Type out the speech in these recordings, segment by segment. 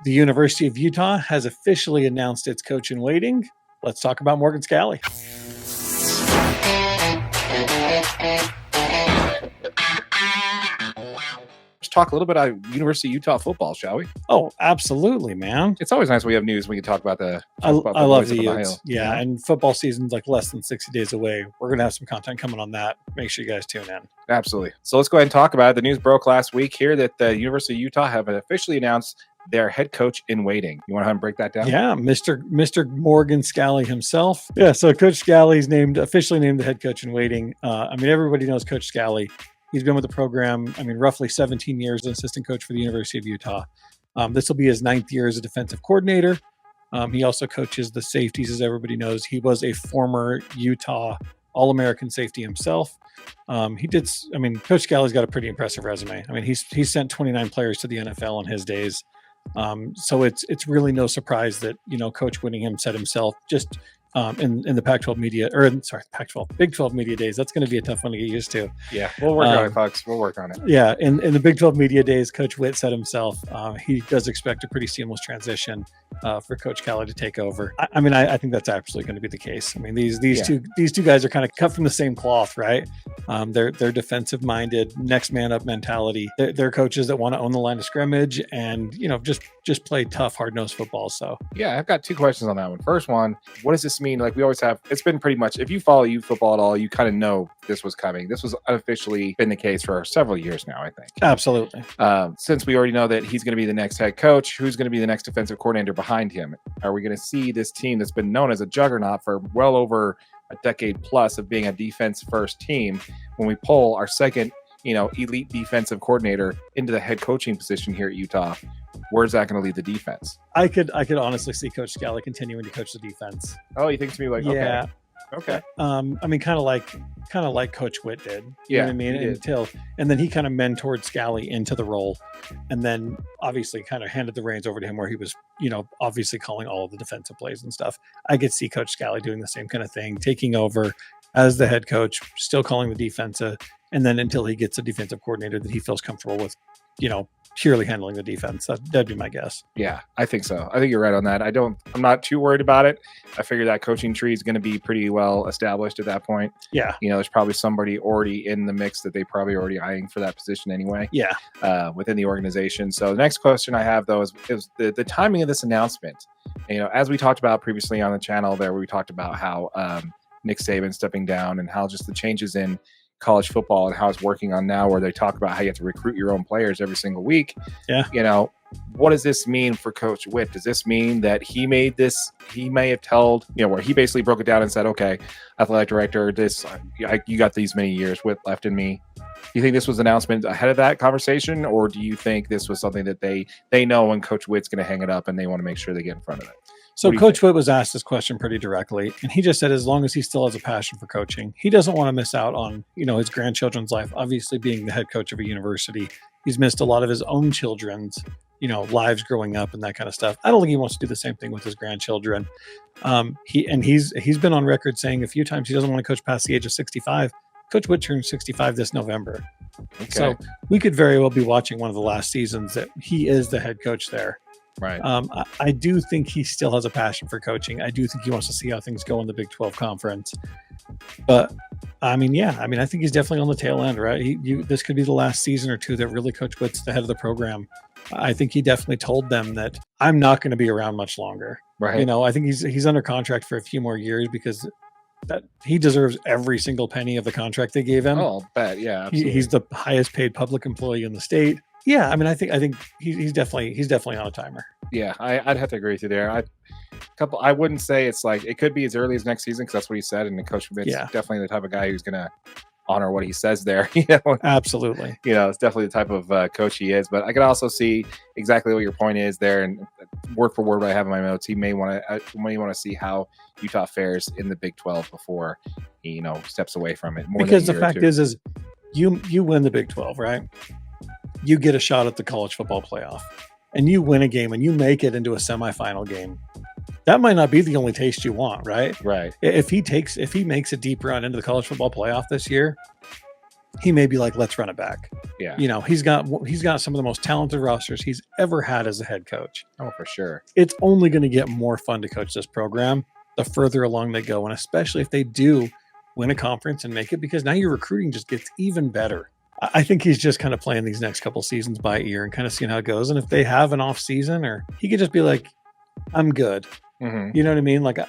The University of Utah has officially announced its coach in waiting. Let's talk about Morgan Scalley. Let's talk a little bit about University of Utah football, shall we? Oh, absolutely, man. It's always nice when we have news. We can talk about the. I love the Utes. Utes. Yeah, and football season's like less than 60 days away. We're going to have some content coming on that. Make sure you guys tune in. Absolutely. So let's go ahead and talk about it. The news broke last week here that the University of Utah have officially announced their head coach in waiting. You want to break that down? Yeah, Mr. Morgan Scalley himself. Yeah, so Coach Scalley's officially named the head coach in waiting. Everybody knows Coach Scalley. He's been with the program, roughly 17 years as assistant coach for the University of Utah. This will be his 9th year as a defensive coordinator. He also coaches the safeties, as everybody knows. He was a former Utah All-American safety himself. Coach Scalley's got a pretty impressive resume. He's sent 29 players to the NFL in his days. So it's really no surprise that, Coach Whittingham said himself just in the Pac-12 media, Big 12 media days. That's going to be a tough one to get used to. Yeah, we'll work on it, folks. We'll work on it. Yeah, in the Big 12 media days, Coach Whitt said himself he does expect a pretty seamless transition for Coach Scalley to take over. I think that's absolutely going to be the case. These two guys are kind of cut from the same cloth, right? They're defensive minded, next man up mentality. They're coaches that want to own the line of scrimmage and just play tough, hard nosed football. So yeah, I've got 2 questions on that one. First one, what does this mean? Like we always have, it's been pretty much, if you follow youth football at all, you kind of know this was coming. This was unofficially been the case for several years now, I think. Absolutely. Since we already know that he's going to be the next head coach, who's going to be the next defensive coordinator behind him? Are we going to see this team that's been known as a juggernaut for well over a decade plus of being a defense first team, when we pull our second, elite defensive coordinator into the head coaching position here at Utah? Where's that going to lead the defense? I could honestly see Coach Scalley continuing to coach the defense. Oh, you think to me like, yeah. Okay. Kind of like Coach Whitt did. You yeah. know what I mean? And then he kind of mentored Scalley into the role, and then obviously kind of handed the reins over to him, where he was, obviously calling all of the defensive plays and stuff. I could see Coach Scalley doing the same kind of thing, taking over as the head coach, still calling the defensive, and then until he gets a defensive coordinator that he feels comfortable with, purely handling the defense. That'd be my guess. Yeah, I think so. I think you're right on that. I'm not too worried about it. I figure that coaching tree is going to be pretty well established at that point. Yeah. There's probably somebody already in the mix that they probably already eyeing for that position anyway. Yeah. Within the organization. So the next question I have though is the timing of this announcement. As we talked about previously on the channel there, where we talked about how Nick Saban stepping down and how just the changes in college football and how it's working on now, where they talk about how you have to recruit your own players every single week. Yeah. What does this mean for Coach Whitt? Does this mean that he may have told, where he basically broke it down and said, okay, athletic director, you got these many years Whitt left in me. Do you think this was an announcement ahead of that conversation, or do you think this was something that they know when Coach Whitt's going to hang it up and they want to make sure they get in front of it? So Coach Whitt was asked this question pretty directly, and he just said as long as he still has a passion for coaching, he doesn't want to miss out on, his grandchildren's life. Obviously, being the head coach of a university, he's missed a lot of his own children's, lives growing up and that kind of stuff. I don't think he wants to do the same thing with his grandchildren. He's been on record saying a few times he doesn't want to coach past the age of 65. Coach Whitt turned 65 this November. Okay. So we could very well be watching one of the last seasons that he is the head coach there. Right. I do think he still has a passion for coaching. I do think he wants to see how things go in the Big 12 conference. But I think he's definitely on the tail end, right? This could be the last season or two that really Coach Whitt's the head of the program. I think he definitely told them that I'm not going to be around much longer. Right. I think he's under contract for a few more years because that he deserves every single penny of the contract they gave him. Oh, bet. Yeah. Absolutely. He's the highest paid public employee in the state. Yeah, I think he's definitely on a timer. Yeah, I'd have to agree with you there. I wouldn't say it's like it could be as early as next season because that's what he said, and the Coach Whitt's definitely the type of guy who's going to honor what he says there. Absolutely. It's definitely the type of coach he is. But I could also see exactly what your point is there, and word for word what I have in my notes. He may want to see how Utah fares in the Big 12 before he steps away from it. Because the fact is you win the Big 12, right? You get a shot at the college football playoff, and you win a game and you make it into a semifinal game. That might not be the only taste you want, right? Right. If he makes a deep run into the college football playoff this year, he may be like, let's run it back. Yeah. You know, he's got some of the most talented rosters he's ever had as a head coach. Oh, for sure. It's only going to get more fun to coach this program the further along they go, and especially if they do win a conference and make it, because now your recruiting just gets even better. I think he's just kind of playing these next couple seasons by ear and kind of seeing how it goes. And if they have an off season, or he could just be like, I'm good. Mm-hmm. You know what I mean? Like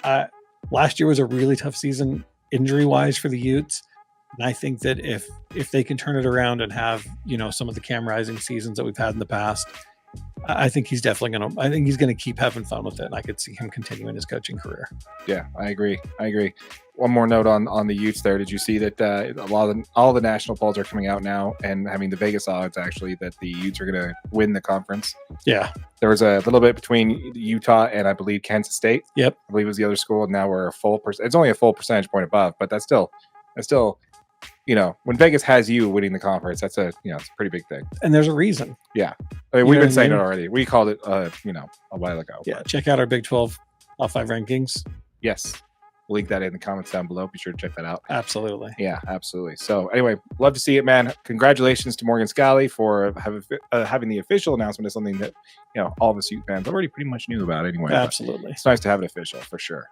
last year was a really tough season injury wise for the Utes. And I think that if they can turn it around and have, you know, some of the Cam Rising seasons that we've had in the past, I think he's definitely going to keep having fun with it. And I could see him continuing his coaching career. Yeah, I agree. One more note on the Utes there. Did you see that all the national polls are coming out now and having the Vegas odds actually that the Utes are going to win the conference? Yeah. There was a little bit between Utah and I believe Kansas State. Yep. I believe it was the other school. And now we're it's only a full percentage point above, but that's still, you know, when Vegas has you winning the conference, that's it's a pretty big thing. And there's a reason. Yeah. I mean, we've been saying it already. We called it, a while ago. Yeah. Check out our Big 12 top 5 rankings. Yes. We'll link that in the comments down below. Be sure to check that out. Absolutely. Yeah, absolutely. So anyway, love to see it, man. Congratulations to Morgan Scalley for having the official announcement of something that, all of us Ute fans already pretty much knew about anyway. Absolutely. It's nice to have it official for sure.